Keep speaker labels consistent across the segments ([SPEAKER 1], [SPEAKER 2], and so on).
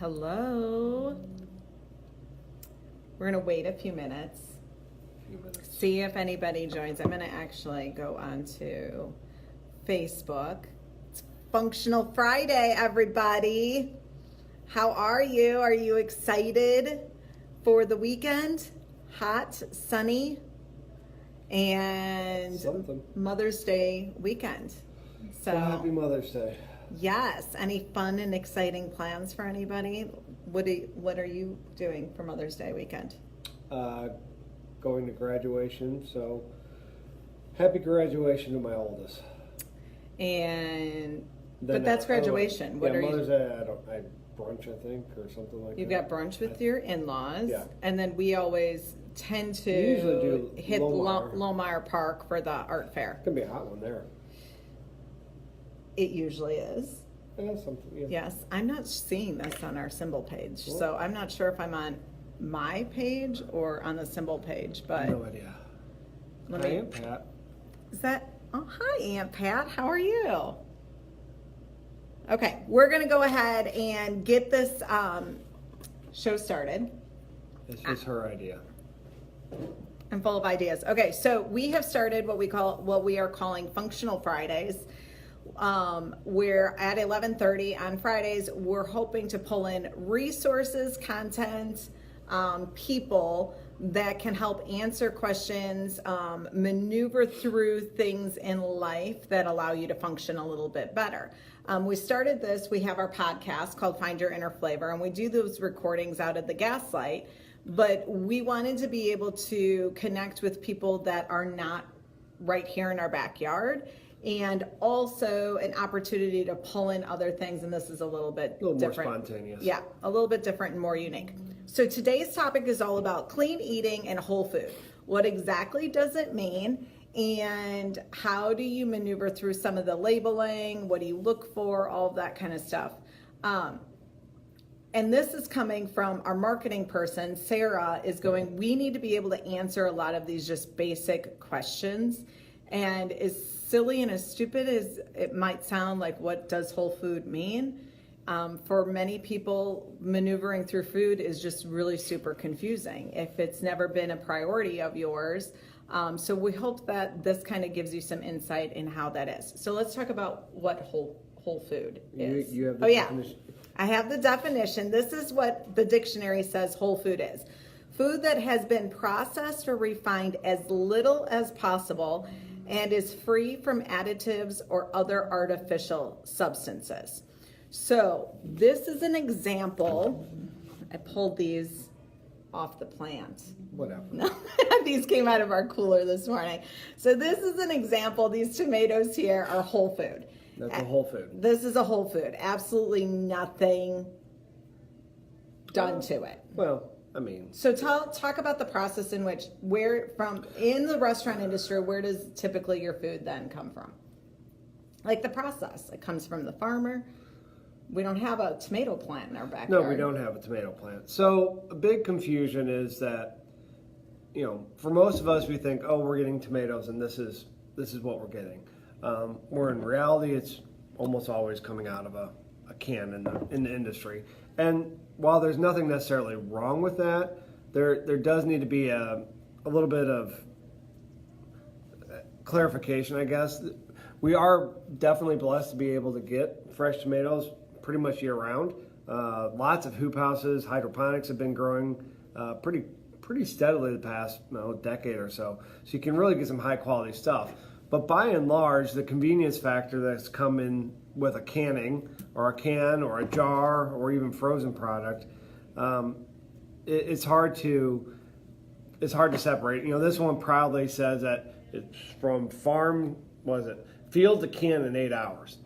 [SPEAKER 1] Hello. We're going to wait a few minutes. See if anybody joins. I'm going to actually go onto Facebook. It's Functional Friday, everybody. How are you? Are you excited for the weekend? Hot, sunny, and Mother's Day weekend. So
[SPEAKER 2] well, happy Mother's Day.
[SPEAKER 1] Yes. Any fun and exciting plans for anybody? What are you doing for Mother's Day weekend?
[SPEAKER 2] Going to graduation, so happy graduation to my oldest.
[SPEAKER 1] But that's graduation. What are
[SPEAKER 2] Mother's Day, I brunch, I think, or something like that.
[SPEAKER 1] You've got brunch with your in-laws.
[SPEAKER 2] Yeah.
[SPEAKER 1] And then we always tend to
[SPEAKER 2] usually do
[SPEAKER 1] hit Lohmeyer Park for the art fair.
[SPEAKER 2] It's going to be a hot one there.
[SPEAKER 1] It usually is.
[SPEAKER 2] Yeah, something, yeah.
[SPEAKER 1] Yes. I'm not seeing this on our SymBowl page, so I'm not sure if I'm on my page or on the SymBowl page, but
[SPEAKER 2] no idea. Hi, Aunt Pat.
[SPEAKER 1] Is that? Oh, hi, Aunt Pat. How are you? Okay, we're gonna go ahead and get this show started.
[SPEAKER 2] This was her idea.
[SPEAKER 1] I'm full of ideas. Okay, so we have started what we are calling Functional Fridays. Where at 11:30 on Fridays, we're hoping to pull in resources, content, people that can help answer questions, maneuver through things in life that allow you to function a little bit better. We started this, we have our podcast called Find Your Inner Flavor, and we do those recordings out at the Gaslight, but we wanted to be able to connect with people that are not right here in our backyard, and also an opportunity to pull in other things, and this is a little bit different.
[SPEAKER 2] More spontaneous.
[SPEAKER 1] Yeah, a little bit different and more unique. So today's topic is all about clean eating and whole food. What exactly does it mean? And how do you maneuver through some of the labeling? What do you look for? All of that kind of stuff. And this is coming from our marketing person, Sarah, is going, we need to be able to answer a lot of these just basic questions. And as silly and as stupid as it might sound, like what does whole food mean? For many people, maneuvering through food is just really super confusing if it's never been a priority of yours. So we hope that this kind of gives you some insight in how that is. So let's talk about what whole food is.
[SPEAKER 2] You have the definition.
[SPEAKER 1] I have the definition. This is what the dictionary says whole food is. Food that has been processed or refined as little as possible and is free from additives or other artificial substances. So this is an example. I pulled these off the plant.
[SPEAKER 2] Whatever.
[SPEAKER 1] No, these came out of our cooler this morning. So this is an example. These tomatoes here are whole food.
[SPEAKER 2] That's a whole food.
[SPEAKER 1] This is a whole food. Absolutely nothing done to it.
[SPEAKER 2] Well, I mean.
[SPEAKER 1] So talk about the process in which, in the restaurant industry, where does typically your food then come from? Like the process. It comes from the farmer. We don't have a tomato plant in our backyard.
[SPEAKER 2] No, we don't have a tomato plant. So a big confusion is that, for most of us, we think, oh, we're getting tomatoes and this is what we're getting. Where in reality, it's almost always coming out of a can in the industry. And while there's nothing necessarily wrong with that, there does need to be a little bit of clarification, I guess. We are definitely blessed to be able to get fresh tomatoes pretty much year round. Lots of hoop houses, hydroponics have been growing pretty steadily the past decade or so. So you can really get some high quality stuff. But by and large, the convenience factor that's come in with a canning or a can or a jar or even frozen product, it's hard to separate. This one proudly says that it's from field to can in 8 hours.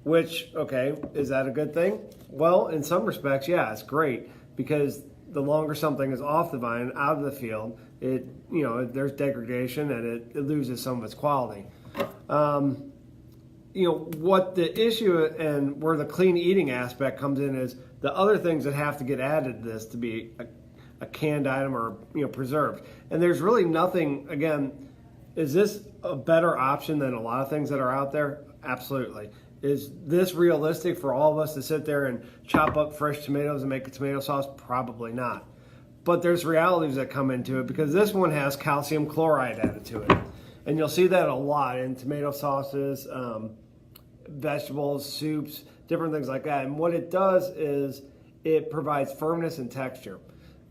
[SPEAKER 2] Which, okay, is that a good thing? Well, in some respects, yeah, it's great, because the longer something is off the vine, out of the field, there's degradation and it loses some of its quality. What the issue and where the clean eating aspect comes in is the other things that have to get added to this to be a canned item or preserved. And there's really nothing, again, is this a better option than a lot of things that are out there? Absolutely. Is this realistic for all of us to sit there and chop up fresh tomatoes and make a tomato sauce? Probably not. But there's realities that come into it because this one has calcium chloride added to it. And you'll see that a lot in tomato sauces, vegetables, soups, different things like that. And what it does is it provides firmness and texture.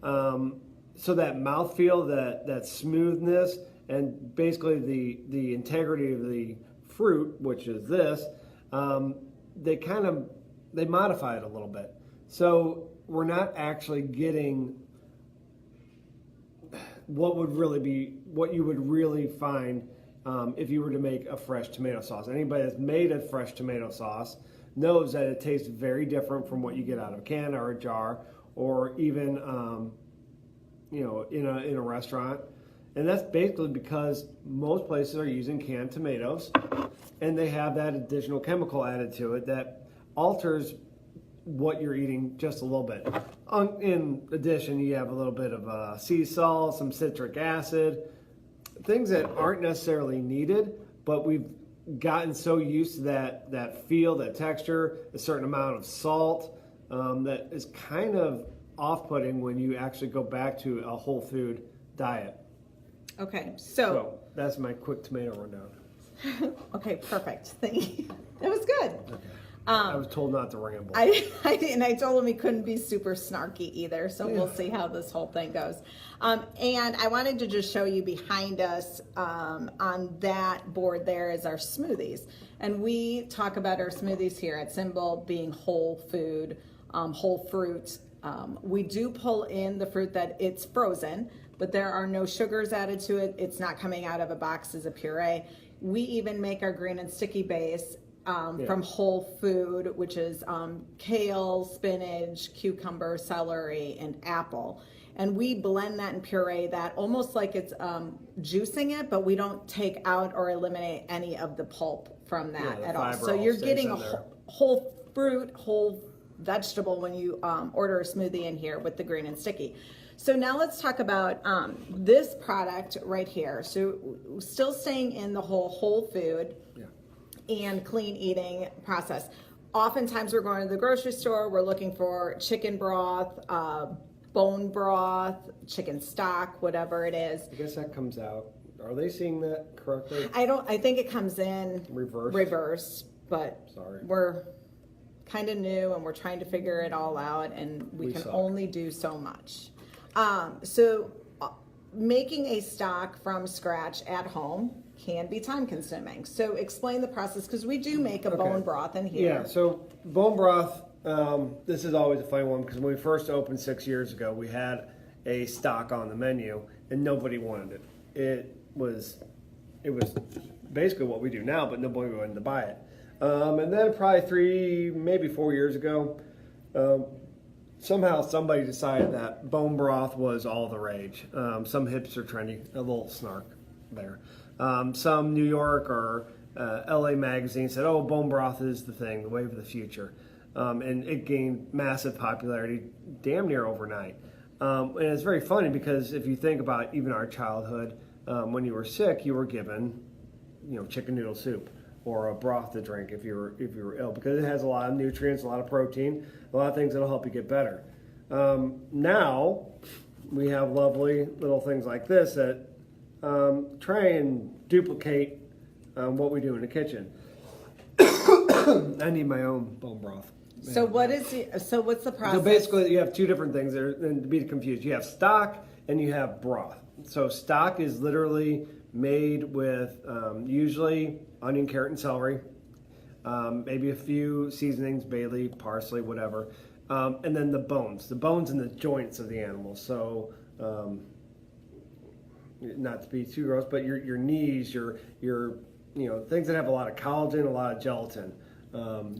[SPEAKER 2] So that mouthfeel, that smoothness, and basically the integrity of the fruit, which is this, they modify it a little bit. So we're not actually getting what you would really find if you were to make a fresh tomato sauce. Anybody that's made a fresh tomato sauce knows that it tastes very different from what you get out of a can or a jar, or even in a restaurant. And that's basically because most places are using canned tomatoes, and they have that additional chemical added to it that alters what you're eating just a little bit. In addition, you have a little bit of sea salt, some citric acid, things that aren't necessarily needed, but we've gotten so used to that feel, that texture, a certain amount of salt, that is kind of off-putting when you actually go back to a whole food diet.
[SPEAKER 1] Okay,
[SPEAKER 2] So that's my quick tomato rundown.
[SPEAKER 1] Okay, perfect. Thank you. That was good.
[SPEAKER 2] Okay. I was told not to ramble.
[SPEAKER 1] I told him he couldn't be super snarky either, so we'll see how this whole thing goes. And I wanted to just show you behind us on that board there is our smoothies. And we talk about our smoothies here at SymBowl being whole food, whole fruit. We do pull in the fruit that it's frozen, but there are no sugars added to it. It's not coming out of a box as a puree. We even make our green and sticky base from whole food, which is kale, spinach, cucumber, celery, and apple. And we blend that and puree that almost like it's juicing it, but we don't take out or eliminate any of the pulp from that at all. So you're getting a whole fruit, whole vegetable when you order a smoothie in here with the green and sticky. So now let's talk about this product right here. So still staying in the whole food and clean eating process. Oftentimes we're going to the grocery store, we're looking for chicken broth, bone broth, chicken stock, whatever it is.
[SPEAKER 2] I guess that comes out. Are they seeing that correctly?
[SPEAKER 1] I think it comes in reverse, but
[SPEAKER 2] sorry.
[SPEAKER 1] We're kind of new and we're trying to figure it all out, and we can only do so much. So making a stock from scratch at home can be time consuming. So explain the process, because we do make a bone broth in here.
[SPEAKER 2] Yeah, so bone broth, this is always a funny one, because when we first opened 6 years ago, we had a stock on the menu and nobody wanted it. It was basically what we do now, but nobody wanted to buy it. And then probably 3, maybe 4 years ago, somehow somebody decided that bone broth was all the rage. Some hipster trendy, a little snark there. Some New York or LA magazine said, oh, bone broth is the thing, the wave of the future. And it gained massive popularity damn near overnight. And it's very funny because if you think about even our childhood, when you were sick, you were given, chicken noodle soup or a broth to drink if you were ill, because it has a lot of nutrients, a lot of protein, a lot of things that'll help you get better. Now we have lovely little things like this that try and duplicate what we do in the kitchen. I need my own bone broth.
[SPEAKER 1] So what's the process?
[SPEAKER 2] So basically you have two different things there, and to be confused. You have stock and you have broth. So stock is literally made with usually onion, carrot, and celery, maybe a few seasonings, bay leaf, parsley, whatever, and then the bones and the joints of the animal. So not to be too gross, but your knees, your things that have a lot of collagen, a lot of gelatin.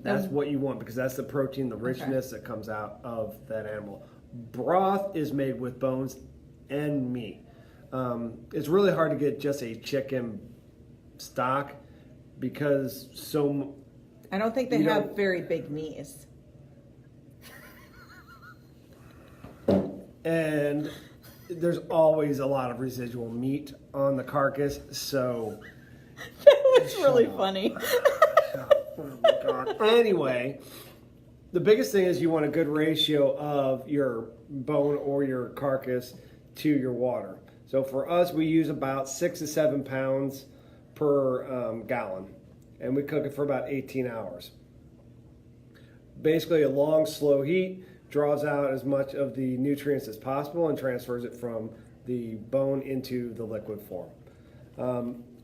[SPEAKER 2] That's what you want, because that's the protein, the richness that comes out of that animal. Broth is made with bones and meat. It's really hard to get just a chicken stock because
[SPEAKER 1] I don't think they have very big knees.
[SPEAKER 2] And there's always a lot of residual meat on the carcass, so
[SPEAKER 1] That was really funny.
[SPEAKER 2] God. Anyway, the biggest thing is you want a good ratio of your bone or your carcass to your water. So for us, we use about 6 to 7 pounds per gallon, and we cook it for about 18 hours. Basically, a long, slow heat draws out as much of the nutrients as possible and transfers it from the bone into the liquid form.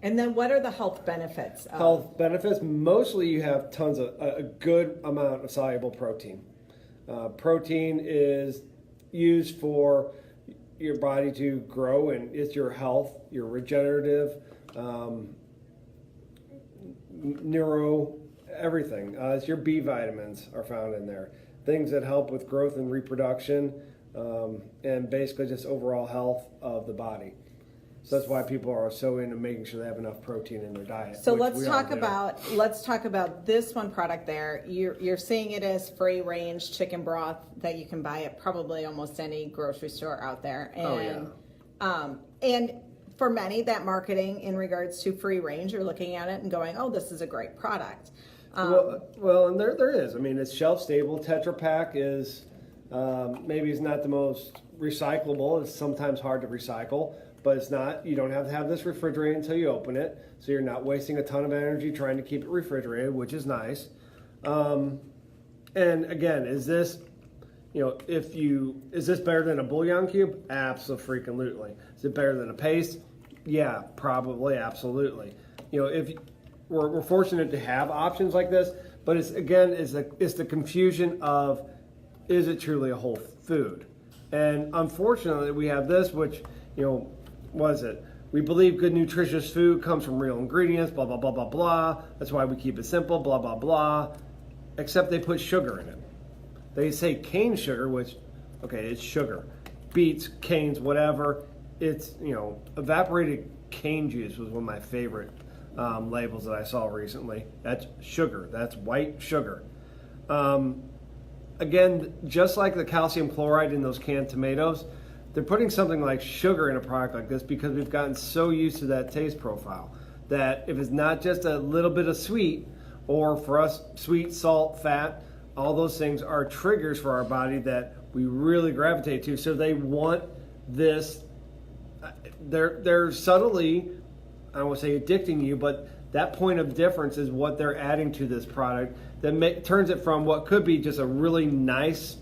[SPEAKER 1] And then what are the health benefits?
[SPEAKER 2] Health benefits, mostly you have tons of, a good amount of soluble protein. Protein is used for your body to grow, and it's your health, your regenerative, neuro, everything. It's your B vitamins are found in there. Things that help with growth and reproduction, and basically just overall health of the body. So that's why people are so into making sure they have enough protein in their diet.
[SPEAKER 1] So let's talk about this one product there. You're seeing it as free range chicken broth that you can buy at probably almost any grocery store out there. And and for many, that marketing in regards to free range, you're looking at it and going, "Oh, this is a great product."
[SPEAKER 2] Well, and there is. I mean, it's shelf stable. Tetra Pak is maybe it's not the most recyclable. It's sometimes hard to recycle, but it's not. You don't have to have this refrigerated until you open it, so you're not wasting a ton of energy trying to keep it refrigerated, which is nice. And again, is this, is this better than a bouillon cube? Absolutely. Is it better than a paste? Yeah, probably, absolutely. If we're fortunate to have options like this, but it's the confusion of, is it truly a whole food? And unfortunately, we have this, which, what is it? We believe good nutritious food comes from real ingredients, blah, blah, blah, blah, blah. That's why we keep it simple, blah, blah, blah. Except they put sugar in it. They say cane sugar, which, okay, it's sugar. Beets, canes, whatever. It's, evaporated cane juice was one of my favorite labels that I saw recently. That's sugar. That's white sugar. Again, just like the calcium chloride in those canned tomatoes, they're putting something like sugar in a product like this because we've gotten so used to that taste profile that if it's not just a little bit of sweet, or for us, sweet, salt, fat, all those things are triggers for our body that we really gravitate to. So they want this. They're subtly, I don't want to say addicting you, but that point of difference is what they're adding to this product that turns it from what could be just a really nice,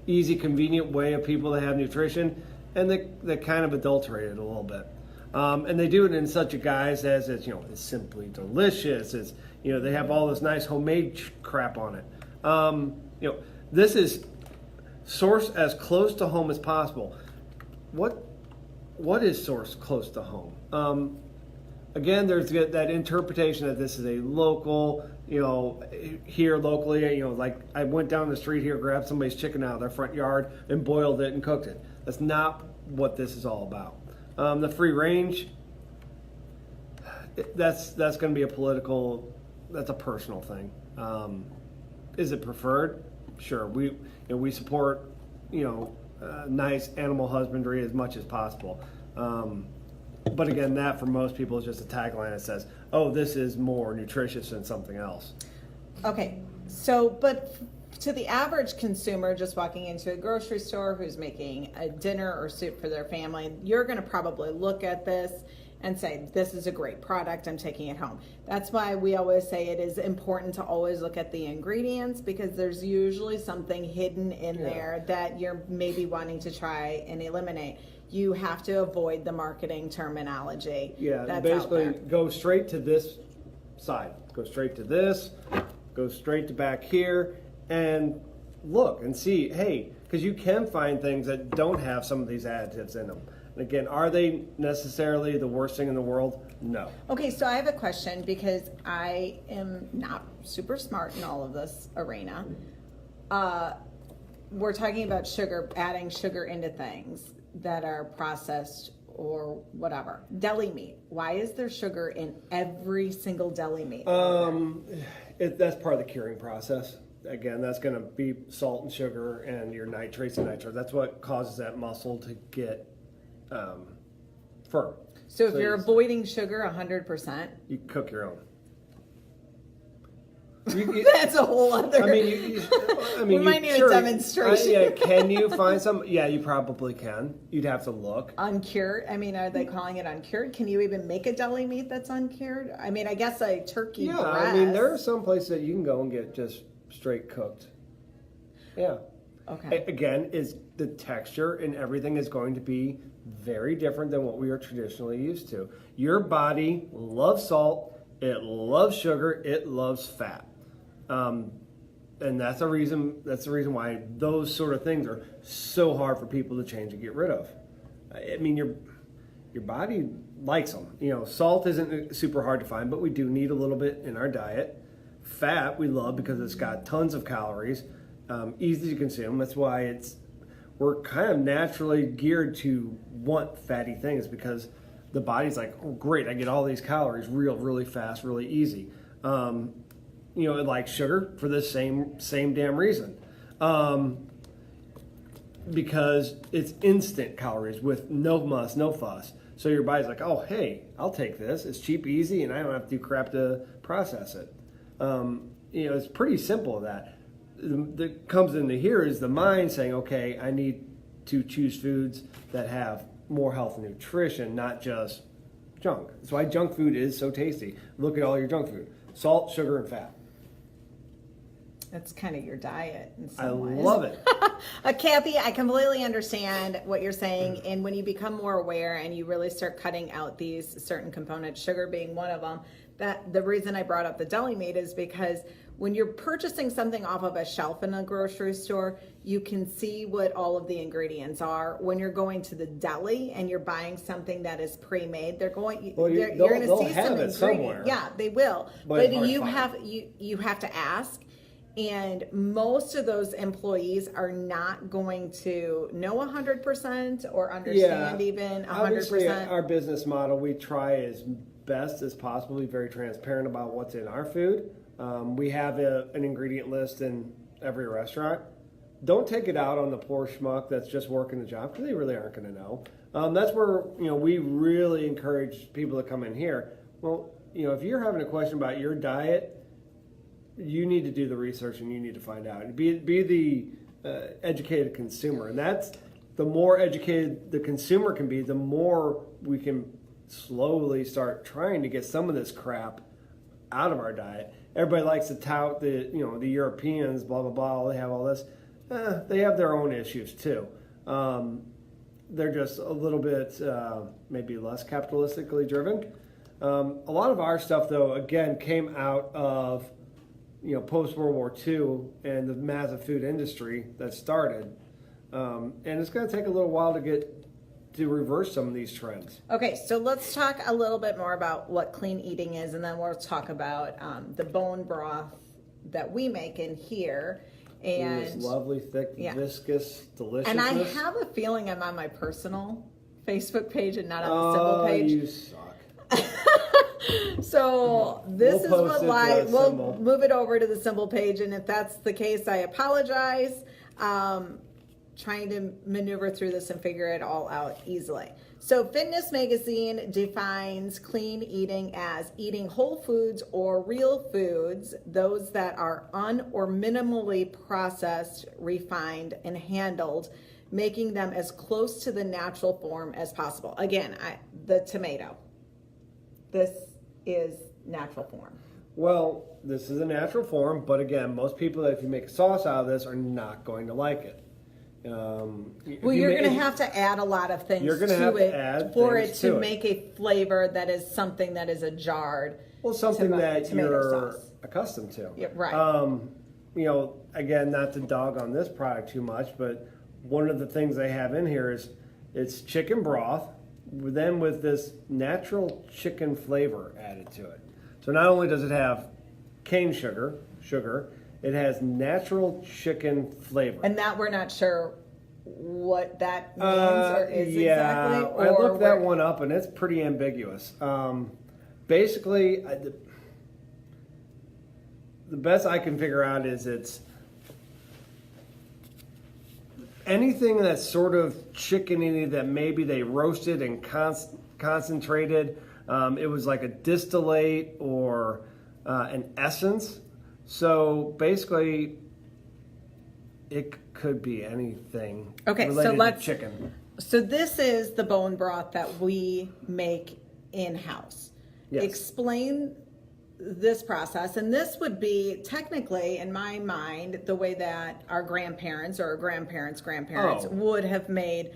[SPEAKER 2] easy, convenient way of people to have nutrition, and they kind of adulterate it a little bit. And they do it in such a guise as it's simply delicious. It's they have all this nice homemade crap on it. This is sourced as close to home as possible. What is sourced close to home? Again, there's that interpretation that this is a local, here locally, like I went down the street here, grabbed somebody's chicken out of their front yard and boiled it and cooked it. That's not what this is all about. The free range, that's going to be that's a personal thing. Is it preferred? Sure. We support, nice animal husbandry as much as possible. But again, that for most people is just a tagline that says, oh, this is more nutritious than something else.
[SPEAKER 1] Okay, so, but to the average consumer just walking into a grocery store who's making a dinner or soup for their family, you're going to probably look at this and say, this is a great product, I'm taking it home. That's why we always say it is important to always look at the ingredients, because there's usually something hidden in there that you're maybe wanting to try and eliminate. You have to avoid the marketing terminology.
[SPEAKER 2] Yeah,
[SPEAKER 1] that's
[SPEAKER 2] basically go straight to this side. Go straight to this, go straight to back here, and look and see, hey, because you can find things that don't have some of these additives in them. And again, are they necessarily the worst thing in the world? No.
[SPEAKER 1] Okay, so I have a question, because I am not super smart in all of this arena. We're talking about sugar, adding sugar into things that are processed or whatever. Deli meat. Why is there sugar in every single deli meat?
[SPEAKER 2] That's part of the curing process. Again, that's going to be salt and sugar and your nitrates and nitrates. That's what causes that muscle to get firm.
[SPEAKER 1] So if you're avoiding sugar 100%,
[SPEAKER 2] you cook your own.
[SPEAKER 1] That's a whole other.
[SPEAKER 2] I mean,
[SPEAKER 1] we might need a demonstration.
[SPEAKER 2] Yeah, can you find some? Yeah, you probably can. You'd have to look.
[SPEAKER 1] Uncured? I mean, are they calling it uncured? Can you even make a deli meat that's uncured? I mean, I guess a turkey breast.
[SPEAKER 2] I mean, there are some places that you can go and get just straight cooked. Yeah.
[SPEAKER 1] Okay.
[SPEAKER 2] Again, is the texture and everything is going to be very different than what we are traditionally used to. Your body loves salt, it loves sugar, it loves fat. And that's the reason why those sort of things are so hard for people to change and get rid of. I mean, your body likes them. You know, salt isn't super hard to find, but we do need a little bit in our diet. Fat we love because it's got tons of calories, easy to consume. That's why we're kind of naturally geared to want fatty things because the body's like, oh great, I get all these calories really fast, really easy. You know, it likes sugar for the same damn reason. Because it's instant calories with no muss, no fuss. So your body's like, oh, hey, I'll take this. It's cheap, easy, and I don't have to do crap to process it. You know, it's pretty simple that. That comes into here is the mind saying, okay, I need to choose foods that have more health and nutrition, not just junk. That's why junk food is so tasty. Look at all your junk food. Salt, sugar, and fat.
[SPEAKER 1] That's kind of your diet in some ways.
[SPEAKER 2] I love it.
[SPEAKER 1] Kathy, I completely understand what you're saying. And when you become more aware and you really start cutting out these certain components, sugar being one of them, that the reason I brought up the deli meat is because when you're purchasing something off of a shelf in a grocery store, you can see what all of the ingredients are. When you're going to the deli and you're buying something that is pre-made, you're going to see some ingredients.
[SPEAKER 2] Somewhere.
[SPEAKER 1] Yeah, they will.
[SPEAKER 2] But
[SPEAKER 1] you have to ask. And most of those employees are not going to know 100% or understand even 100%.
[SPEAKER 2] Obviously, our business model, we try as best as possible, be very transparent about what's in our food. We have an ingredient list in every restaurant. Don't take it out on the poor schmuck that's just working the job because they really aren't going to know. That's where we really encourage people to come in here. Well, if you're having a question about your diet, you need to do the research and you need to find out. Be the educated consumer, and that's the more educated the consumer can be, the more we can slowly start trying to get some of this crap out of our diet. Everybody likes to tout the Europeans, blah blah blah. They have all this. They have their own issues too. They're just a little bit maybe less capitalistically driven. A lot of our stuff, though, again, came out of post World War II and the massive food industry that started, and it's going to take a little while to reverse some of these trends.
[SPEAKER 1] Okay, so let's talk a little bit more about what clean eating is, and then we'll talk about the bone broth that we make in here. And
[SPEAKER 2] this lovely, thick, viscous, delicious.
[SPEAKER 1] And I have a feeling I'm on my personal Facebook page and not on the SymBowl page.
[SPEAKER 2] You suck.
[SPEAKER 1] So this is what we'll move it over to the SymBowl page, and if that's the case, I apologize. Trying to maneuver through this and figure it all out easily. So Fitness Magazine defines clean eating as eating whole foods or real foods, those that are or minimally processed, refined, and handled, making them as close to the natural form as possible. Again, the tomato. This is natural form.
[SPEAKER 2] Well, this is a natural form, but again, most people, if you make a sauce out of this, are not going to like it.
[SPEAKER 1] You're going to have to add a lot of things to it for it to make a flavor that is something that is a jarred.
[SPEAKER 2] Well, something that you're accustomed to.
[SPEAKER 1] Yeah, right.
[SPEAKER 2] Again, not to dog on this product too much, but one of the things they have in here is it's chicken broth, then with this natural chicken flavor added to it. So not only does it have cane sugar, it has natural chicken flavor.
[SPEAKER 1] And that we're not sure what that means or is exactly?
[SPEAKER 2] I looked that one up and it's pretty ambiguous. Basically, the best I can figure out is it's anything that's sort of chickeny that maybe they roasted and concentrated. It was like a distillate or an essence So basically, it could be anything
[SPEAKER 1] Okay, so
[SPEAKER 2] related
[SPEAKER 1] let's-
[SPEAKER 2] to chicken.
[SPEAKER 1] So this is the bone broth that we make in-house.
[SPEAKER 2] Yes.
[SPEAKER 1] Explain this process, and this would be technically, in my mind, the way that our grandparents or our grandparents' grandparents
[SPEAKER 2] Oh.
[SPEAKER 1] would have made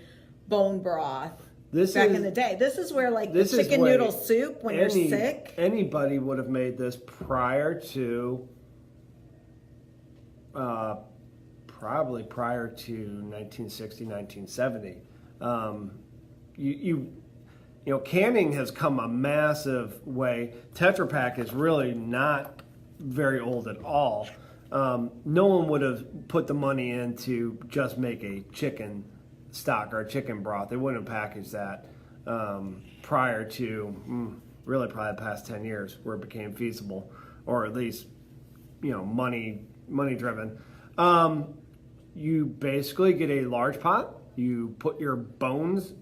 [SPEAKER 1] bone broth
[SPEAKER 2] This
[SPEAKER 1] back
[SPEAKER 2] is-
[SPEAKER 1] in the day. This is where, like, the
[SPEAKER 2] This is
[SPEAKER 1] chicken
[SPEAKER 2] way-
[SPEAKER 1] noodle soup when you're sick.
[SPEAKER 2] Anybody would have made this prior to, probably prior to 1960, 1970. You know, canning has come a massive way. Tetra Pak is really not very old at all. No one would have put the money in to just make a chicken stock or a chicken broth. They wouldn't have packaged that prior to really probably the past 10 years where it became feasible, or at least, you know, money driven. You basically get a large pot. You put your bones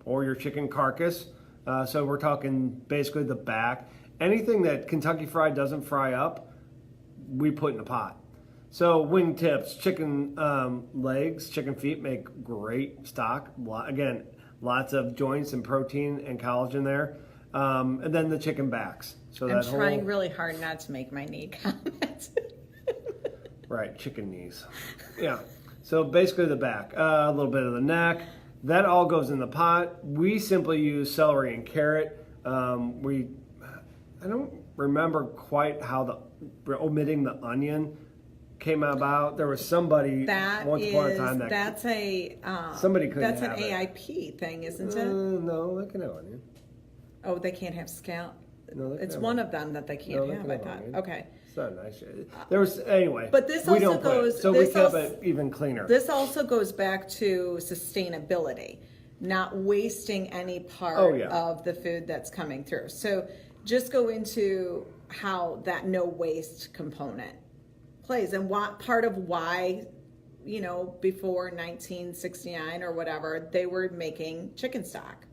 [SPEAKER 2] or your chicken carcass. So we're talking basically the back. Anything that Kentucky Fried doesn't fry up, we put in a pot. So wing tips, chicken legs, chicken feet make great stock. Again, lots of joints and protein and collagen there. And then the chicken backs. So
[SPEAKER 1] I'm
[SPEAKER 2] that
[SPEAKER 1] trying
[SPEAKER 2] whole,
[SPEAKER 1] really hard not to make my knee comment.
[SPEAKER 2] right, chicken knees. Yeah. So basically the back, a little bit of the neck. That all goes in the pot. We simply use celery and carrot. I don't remember quite how omitting the onion came about. There was somebody once upon a time
[SPEAKER 1] that's a
[SPEAKER 2] somebody couldn't
[SPEAKER 1] that's
[SPEAKER 2] have
[SPEAKER 1] an
[SPEAKER 2] it.
[SPEAKER 1] AIP thing, isn't it?
[SPEAKER 2] No, they can have onion.
[SPEAKER 1] Oh, they can't have scallion.
[SPEAKER 2] No, they can
[SPEAKER 1] It's
[SPEAKER 2] have
[SPEAKER 1] one
[SPEAKER 2] onion.
[SPEAKER 1] of them that they
[SPEAKER 2] No,
[SPEAKER 1] can't
[SPEAKER 2] they
[SPEAKER 1] have.
[SPEAKER 2] can
[SPEAKER 1] I
[SPEAKER 2] have
[SPEAKER 1] thought.
[SPEAKER 2] onion.
[SPEAKER 1] Okay.
[SPEAKER 2] It's not nice. There was anyway.
[SPEAKER 1] But this
[SPEAKER 2] we
[SPEAKER 1] also
[SPEAKER 2] don't put it.
[SPEAKER 1] goes-
[SPEAKER 2] So we
[SPEAKER 1] this
[SPEAKER 2] kept
[SPEAKER 1] also-
[SPEAKER 2] it even cleaner.
[SPEAKER 1] This also goes back to sustainability, not wasting any part
[SPEAKER 2] Oh, yeah.
[SPEAKER 1] of the food that's coming through. So just go into how that no waste component plays and what part of why, you know, before 1969 or whatever, they were making chicken stock.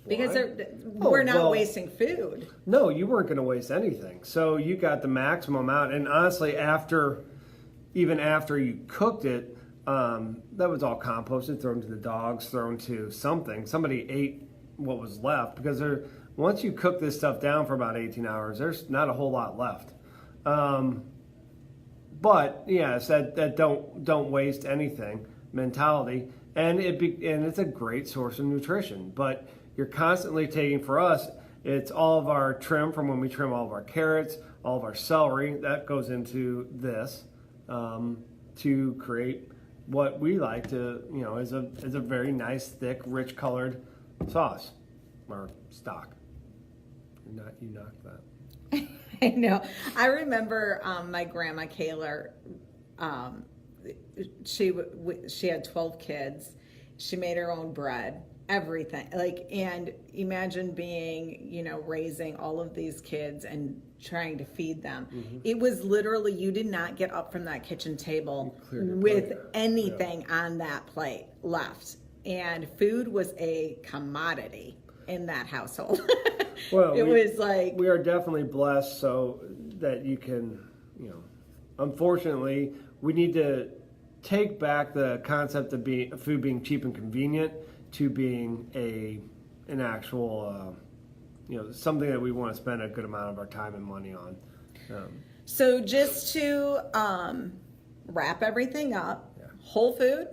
[SPEAKER 1] Because
[SPEAKER 2] Why?
[SPEAKER 1] we're not
[SPEAKER 2] well-
[SPEAKER 1] wasting food.
[SPEAKER 2] No, you weren't going to waste anything. So you got the maximum out. And honestly, even after you cooked it, that was all composted, thrown to the dogs, thrown to something. Somebody ate what was left because once you cook this stuff down for about 18 hours, there's not a whole lot left. But yes, that don't waste anything mentality, and it's a great source of nutrition. But you're constantly taking, for us, it's all of our trim from when we trim all of our carrots, all of our celery that goes into this to create what we like to, you know, is a very nice, thick, rich colored sauce or stock. You knocked that.
[SPEAKER 1] I know. I remember my grandma Kaler. She had 12 kids. She made her own bread, everything. And imagine being, you know, raising all of these kids and trying to feed them. Mm-hmm. It was literally, you did not get up from that kitchen table with anything on that plate left. And food was a commodity in that household.
[SPEAKER 2] Well, we are definitely blessed so that you can, you know, unfortunately, we need to take back the concept of food being cheap and convenient to being an actual, you know, something that we want to spend a good amount of our time and money on.
[SPEAKER 1] So just to wrap everything up, whole food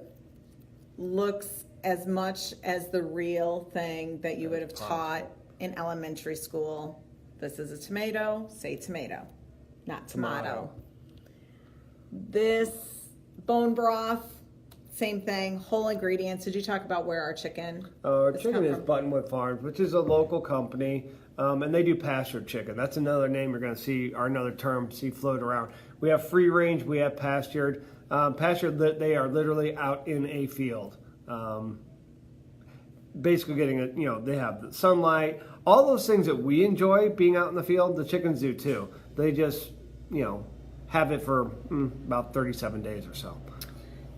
[SPEAKER 1] looks as much as the real thing that you would have taught in elementary school. This is a tomato, say tomato, not tomato. This bone broth, same thing, whole ingredients. Did you talk about where our chicken
[SPEAKER 2] Our chicken is Buttonwood Farms, which is a local company, and they do pastured chicken. That's another name you're going to see, or another term see float around. We have free range, we have pastured. Pastured, they are literally out in a field. Basically getting it, you know, they have the sunlight, all those things that we enjoy being out in the field, the chickens do too. They just, you know, have it for about 37 days or so.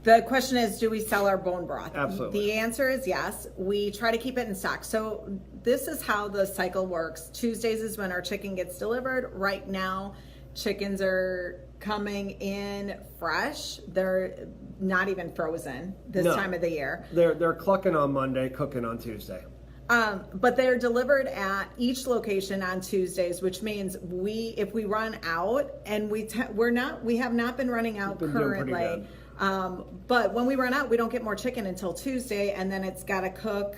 [SPEAKER 1] The question is, do we sell our bone broth?
[SPEAKER 2] Absolutely.
[SPEAKER 1] The answer is yes. We try to keep it in stock. So this is how the cycle works. Tuesdays is when our chicken gets delivered. Right now, Chickens are coming in fresh. They're not even frozen this time of the year.
[SPEAKER 2] They're clucking on Monday, cooking on Tuesday.
[SPEAKER 1] But they're delivered at each location on Tuesdays, which means if we run out, and we have not been running out currently. But when we run out, we don't get more chicken until Tuesday, and then it's got to cook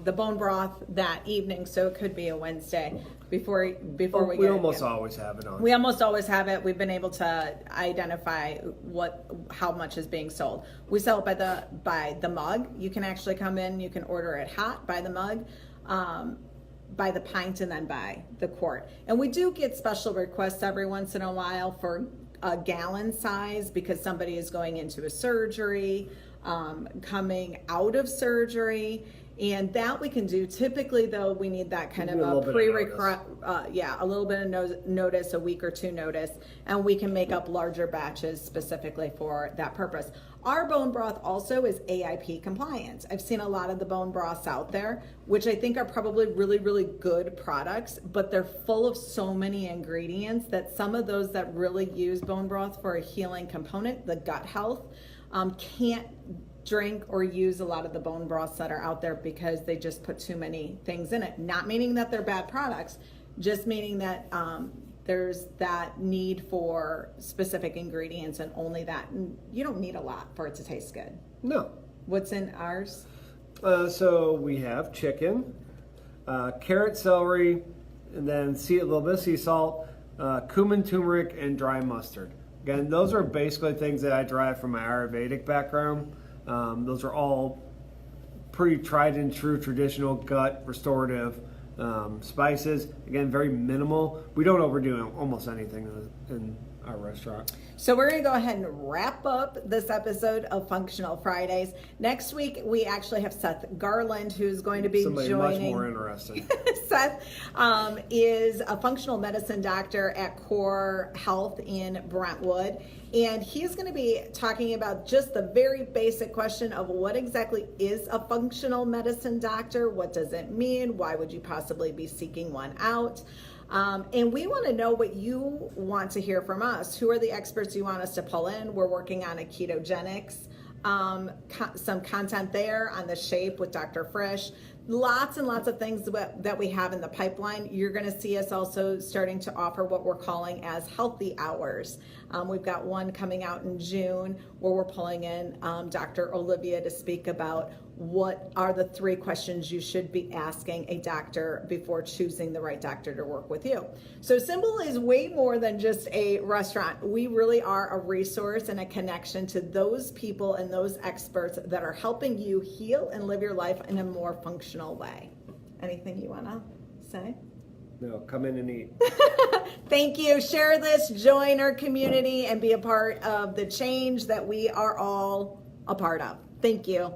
[SPEAKER 1] the bone broth that evening, so it could be a Wednesday before we get it.
[SPEAKER 2] We almost always have it on.
[SPEAKER 1] We almost always have it. We've been able to identify how much is being sold. We sell it by the mug. You can actually come in, you can order it hot by the mug, by the pint, and then by the quart. And we do get special requests every once in a while for a gallon size, because somebody is going into a surgery, coming out of surgery, and that we can do. Typically, though, we need that kind of a pre-request, a little bit of notice, a week or two notice, and we can make up larger batches specifically for that purpose. Our bone broth also is AIP compliant. I've seen a lot of the bone broths out there, which I think are probably really, really good products, but they're full of so many ingredients that some of those that really use bone broth for a healing component, the gut health, can't drink or use a lot of the bone broths that are out there because they just put too many things in it. Not meaning that they're bad products, just meaning that there's that need for specific ingredients, and only that. And you don't need a lot for it to taste good.
[SPEAKER 2] No.
[SPEAKER 1] What's in ours?
[SPEAKER 2] So we have chicken, carrot, celery, and then a little bit of sea salt, cumin, turmeric, and dry mustard. Again, those are basically things that I derive from my Ayurvedic background. Those are all pretty tried and true traditional gut restorative spices. Again, very minimal. We don't overdo almost anything in our restaurant.
[SPEAKER 1] So we're going to go ahead and wrap up this episode of Functional Fridays. Next week, we actually have Seth Garland, who's going to be
[SPEAKER 2] Somebody
[SPEAKER 1] joining.
[SPEAKER 2] much more interesting.
[SPEAKER 1] Seth is a functional medicine doctor at Core Health in Brentwood. And he's going to be talking about just the very basic question of what exactly is a functional medicine doctor? What does it mean? Why would you possibly be seeking one out? And we want to know what you want to hear from us. Who are the experts you want us to pull in? We're working on a ketogenics, some content there on the shape with Dr. Frisch. Lots and lots of things that we have in the pipeline. You're going to see us also starting to offer what we're calling as healthy hours. We've got one coming out in June where we're pulling in Dr. Olivia to speak about what are the 3 questions you should be asking a doctor before choosing the right doctor to work with you. So SymBowl is way more than just a restaurant. We really are a resource and a connection to those people and those experts that are helping you heal and live your life in a more functional way. Anything you want to say?
[SPEAKER 2] No, come in and eat.
[SPEAKER 1] Thank you. Share this, join our community, and be a part of the change that we are all a part of. Thank you.